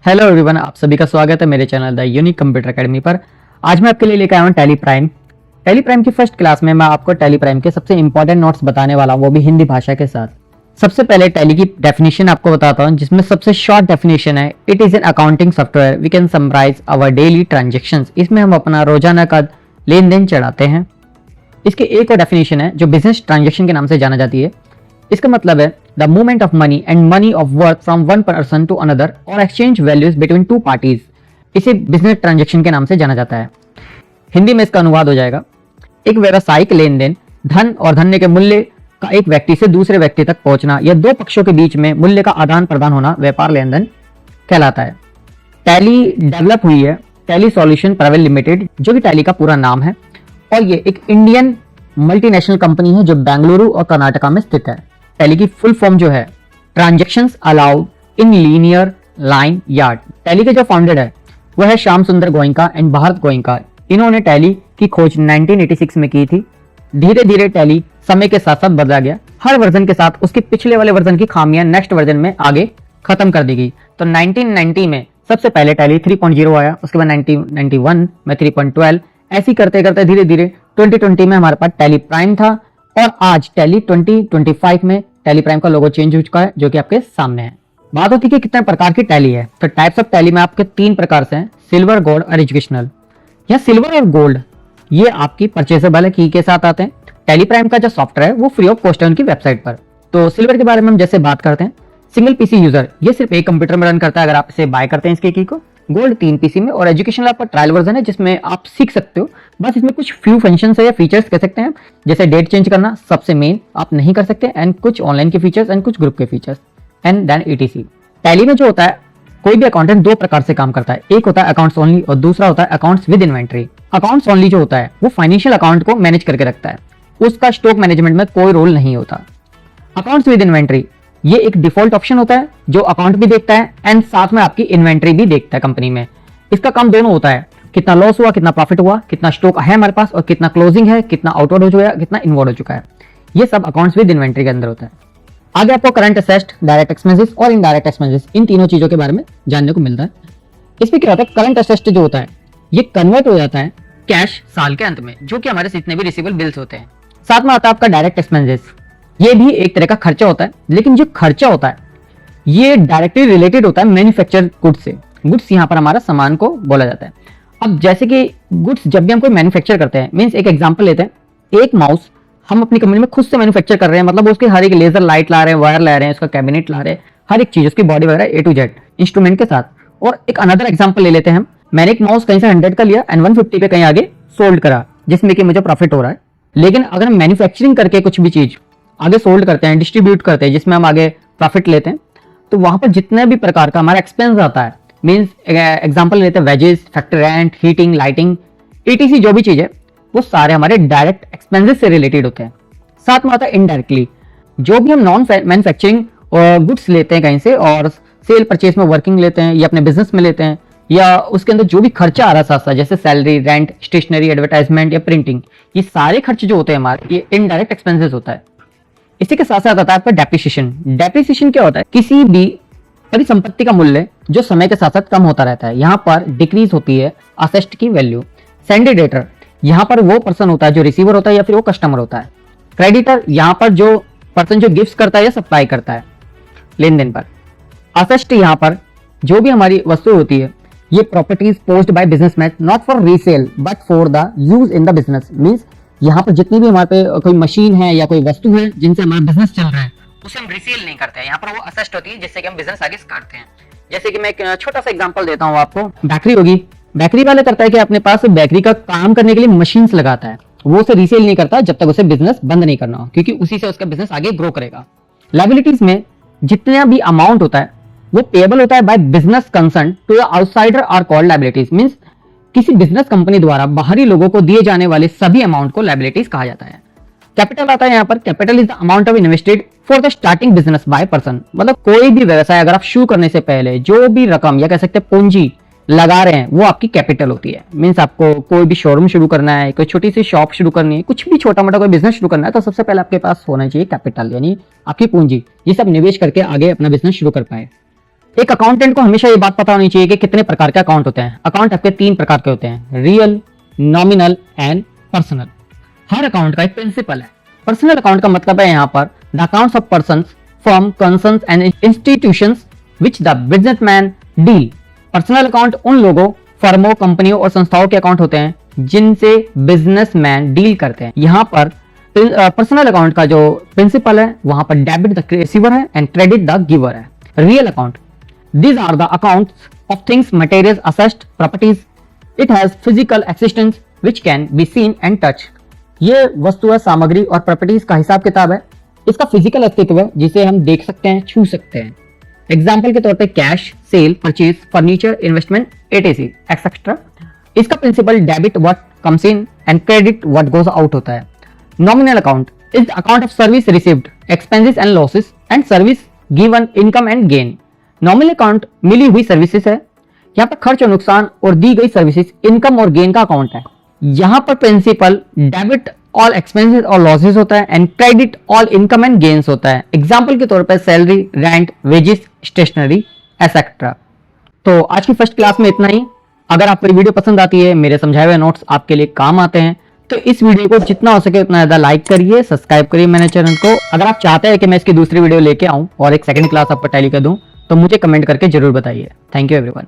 Hello everyone, आप सभी का स्वागत है मेरे channel the unique computer academy पर। आज मैं आपके लिए लेकर आया हूं टैली प्राइम। टैली प्राइम की फर्स्ट क्लास में मैं आपको टैली प्राइम के सबसे इंपॉर्टेंट नोट्स बताने वाला हूं, वो भी हिंदी भाषा के साथ। सबसे पहले टैली की डेफिनेशन आपको बताता हूं, जिसमें सबसे शॉर्ट डेफिनेशन है, it is an accounting software we can summarize our daily transactions. इसमें हम अपना रोजाना का लेन देन चढ़ाते हैं। इसके एक और डेफिनेशन है जो बिजनेस ट्रांजेक्शन के नाम से जाना जाती है। इसका मतलब है the movement of money and money of worth from one person to another और exchange values between two parties. इसे बिजनेस ट्रांजैक्शन के नाम से जाना जाता है। हिंदी में इसका अनुवाद हो जाएगा, एक व्यावसायिक लेन देन, धन और धन्य के मूल्य का एक व्यक्ति से दूसरे व्यक्ति तक पहुंचना या दो पक्षों के बीच में मूल्य का आदान प्रदान होना व्यापार लेन देन कहलाता है। टैली डेवलप हुई है टैली सॉल्यूशन प्राइवेट लिमिटेड, जो कि टैली का पूरा नाम है, और ये एक इंडियन मल्टीनेशनल कंपनी है जो बेंगलुरु और कर्नाटका में स्थित है। टैली की फुल फॉर्म जो है, transactions allowed in linear line yard. Tally के जो फाउंडर है वह है श्याम सुंदर गोयनका एंड भारत गोयनका। इन्होंने टैली की खोज 1986 में की थी। धीरे धीरे टैली समय के साथ साथ बदला गया। हर वर्जन के साथ उसके पिछले वाले वर्जन की खामियां नेक्स्ट वर्जन में आगे खत्म कर दी गई। तो 1990 में सबसे पहले टैली 3.0 आया, उसके बाद 1991 में 3.12, ऐसी करते करते धीरे धीरे 2020 में हमारे पास टैली प्राइम था, और आज टैली 2025 में टैली प्राइम का लोगो चेंज हो चुका है, जो कि आपके सामने है। बात होती है कि कितने प्रकार की टैली है, तो टाइप्स ऑफ टैली में आपके 3 प्रकार से हैं, सिल्वर, गोल्ड और एजुकेशनल। या सिल्वर और गोल्ड ये आपकी परचेसेबल की के साथ आते हैं। टैली प्राइम का जो सॉफ्टवेयर है वो फ्री ऑफ कॉस्ट है उनकी वेबसाइट पर। तो सिल्वर के बारे में हम जैसे बात करते हैं, सिंगल पीसी यूजर, ये सिर्फ एक कंप्यूटर में रन करता है अगर आप इसे बाय करते हैं इसके की को। गोल्ड 3 पीसी में, और एजुकेशनल आपका ट्रायल वर्जन है जिसमें आप सीख सकते हो। बस इसमें कुछ फ्यू फंक्शंस है या फीचर्स कह सकते हैं, जैसे डेट चेंज करना सबसे मेन आप नहीं कर सकते, एंड कुछ ऑनलाइन के फीचर्स एंड कुछ ग्रुप के features and then etc. Tally में जो होता है, कोई भी अकाउंटेंट 2 प्रकार से काम करता है, एक होता है अकाउंट्स ओनली और दूसरा होता है accounts with inventory. Accounts only जो होता है वो फाइनेंशियल अकाउंट को मैनेज करके रखता है, उसका स्टॉक मैनेजमेंट में कोई रोल नहीं होता। अकाउंट्स विद इन्वेंट्री ये एक डिफॉल्ट ऑप्शन होता है जो अकाउंट भी देखता है एंड साथ में आपकी इन्वेंट्री भी देखता है कंपनी में। इसका काम दोनों होता है, कितना लॉस हुआ, कितना प्रॉफिट हुआ, कितना स्टॉक है हमारे पास, और कितना क्लोजिंग है, कितना आउटवर्ड हो चुका है, कितना इनवर्ड हो चुका है। ये सब अकाउंट्स विद इन्वेंट्री के अंदर होता है। आगे आपको करंट असेट्स, डायरेक्ट एक्सपेंसेस और इनडायरेक्ट एक्सपेंसेस, इन तीनों चीजों के बारे में जानने को मिलता है। इसमें क्या होता है, करंट असेट्स जो होता है ये कन्वर्ट हो जाता है कैश साल के अंत में, जो कि हमारे जितने भी रिसीवेबल बिल्स होते हैं। साथ में आता है आपका डायरेक्ट एक्सपेंसेस, ये भी एक तरह का खर्चा होता है, लेकिन जो खर्चा होता है ये डायरेक्टली रिलेटेड होता है मैन्युफैक्चर गुड्स से। गुड्स यहाँ पर हमारा सामान को बोला जाता है। अब जैसे कि गुड्स जब भी हम कोई मैन्युफैक्चर करते हैं, मींस एक एग्जांपल लेते हैं, एक माउस हम अपनी कंपनी में खुद से मैन्युफैक्चर कर रहे हैं, मतलब उसके हर एक लेजर लाइट ला रहे हैं, वायर ला रहे हैं, उसका कैबिनेट ला रहे हैं, हर एक चीज उसकी बॉडी वगैरह A to Z इंस्ट्रूमेंट के साथ। और एक अनदर एग्जांपल ले लेते हैं हम, मैंने एक माउस कहीं से 100 का लिया एंड 150 पे कहीं आगे सोल्ड करा, जिसमें कि मुझे प्रॉफिट हो रहा है। लेकिन अगर हम मैन्युफैक्चरिंग करके कुछ भी चीज आगे सोल्ड करते हैं, डिस्ट्रीब्यूट करते हैं, जिसमें हम आगे प्रॉफिट लेते हैं, तो वहां पर जितने भी प्रकार का हमारा एक्सपेंस आता है, मींस एग्जांपल लेते हैं wages, factory rent, heating, lighting, etc, जो भी चीज है वो सारे हमारे डायरेक्ट एक्सपेंसेस से रिलेटेड होते हैं। साथ में आता है इनडायरेक्टली, जो भी हम नॉन मैन्युफैक्चरिंग गुड्स लेते हैं कहीं से और सेल परचेज में वर्किंग लेते हैं या अपने बिजनेस में लेते हैं, या उसके अंदर जो भी खर्चा आ रहा है साथ साथ, जैसे सैलरी, रेंट, स्टेशनरी, एडवर्टाइजमेंट या प्रिंटिंग, ये सारे खर्चे जो होते हैं हमारे, ये इनडायरेक्ट एक्सपेंसेस होता है। इसी के साथ साथ आता है आपका डेप्रिसिएशन। डेप्रिसिएशन क्या होता है, किसी भी परिसंपत्ति का मूल्य जो समय के साथ साथ कम होता रहता है, यहाँ पर डिक्रीज होती है असेट की वैल्यू। सेंडी डेटर, यहाँ पर वो पर्सन होता है जो रिसीवर होता है या फिर वो कस्टमर होता है। क्रेडिटर, यहाँ पर जो पर्सन जो गिफ्ट करता है या सप्लाई करता है लेन देन पर। असेट, यहाँ पर जो भी हमारी वस्तु होती है, ये properties possessed by businessman not for resale but for the use in the business. Means यहाँ पर जितनी भी हमारे पे कोई मशीन है या कोई वस्तु है जिनसे हमारा बिजनेस चल रहा है, उसे हम रीसेल नहीं करते हैं, यहाँ पर वो असेट होती है जिससे कि हम बिजनेस आगे करते हैं। जैसे कि मैं एक छोटा सा एग्जांपल देता हूँ आपको, बेकरी होगी, बेकरी वाले करता है कि अपने पास बेकरी का काम करने के लिए मशीन्स लगाता है, वो उसे रीसेल नहीं करता जब तक उसे बिजनेस बंद नहीं करना हो, क्योंकि उसी से उसका बिजनेस आगे ग्रो करेगा। लायबिलिटीज में जितना भी अमाउंट होता है वो पेबल होता है by business concern to the outsider are called liabilities. Means किसी बिजनेस कंपनी द्वारा बाहरी लोगों को दिए जाने वाले सभी अमाउंट को लायबिलिटीज कहा जाता है। कैपिटल आता है यहाँ पर, capital is the amount of invested for the starting business by person. मतलब कोई भी व्यवसाय अगर आप शुरू करने से पहले जो भी रकम या कह सकते हैं पूंजी लगा रहे हैं वो आपकी कैपिटल होती है। मींस आपको कोई भी शोरूम शुरू करना है, कोई छोटी सी शॉप शुरू करनी है, कुछ भी छोटा मोटा कोई बिजनेस शुरू करना है, तो सबसे पहले आपके पास होना चाहिए कैपिटल, यानी आपकी पूंजी। ये सब निवेश करके आगे अपना बिजनेस शुरू कर पाए। एक अकाउंटेंट को हमेशा ये बात पता होनी चाहिए कि कितने प्रकार के अकाउंट होते हैं। अकाउंट आपके 3 प्रकार के होते हैं, real, nominal and personal. Her account का एक प्रिंसिपल है। पर्सनल अकाउंट का मतलब है यहाँ पर the accounts of persons, firm, concerns and institutions which the businessman deal. Personal account उन लोगों, फर्मों, कंपनियों और संस्थाओं के अकाउंट होते हैं जिनसे बिजनेसमैन डील करते हैं। यहाँ पर पर्सनल अकाउंट का जो प्रिंसिपल है वहां पर डेबिट द रिसीवर है एंड क्रेडिट द गिवर है। Real account, these are the accounts of things, materials, assets, properties. It has physical existence which can be seen and touched. ये वस्तु है, सामग्री और प्रॉपर्टीज का हिसाब किताब है। इसका फिजिकल अस्तित्व है जिसे हम देख सकते हैं, छू सकते हैं। एग्जाम्पल के तौर पे cash, sale, purchase, furniture, investment, ETC etcetera. इसका principle debit what comes in and credit what goes out होता है। Nominal account is the account of service received, expenses and losses and service given, income and gain. Nominal account मिली हुई services है। यहाँ पर खर्च और नुकसान और दी गई सर्विसेज, इनकम और गेन का अकाउंट है। यहाँ पर प्रिंसिपल डेबिट ऑल एक्सपेंसेस और लॉसेस होता है and credit all income and gains होता है। एग्जाम्पल के तौर पर salary, rent, wages, stationery etcetera. तो आज की फर्स्ट क्लास में इतना ही। अगर आपको वीडियो पसंद आती है, मेरे समझाए हुए नोट्स आपके लिए काम आते हैं, तो इस वीडियो को जितना हो सके उतना ज्यादा लाइक करिए, सब्सक्राइब करिए मेरे चैनल को। अगर आप चाहते हैं कि मैं इसकी दूसरी वीडियो लेके आऊं और एक सेकंड क्लास आपको टैली कर दूं, तो मुझे कमेंट करके जरूर बताइए। Thank you everyone.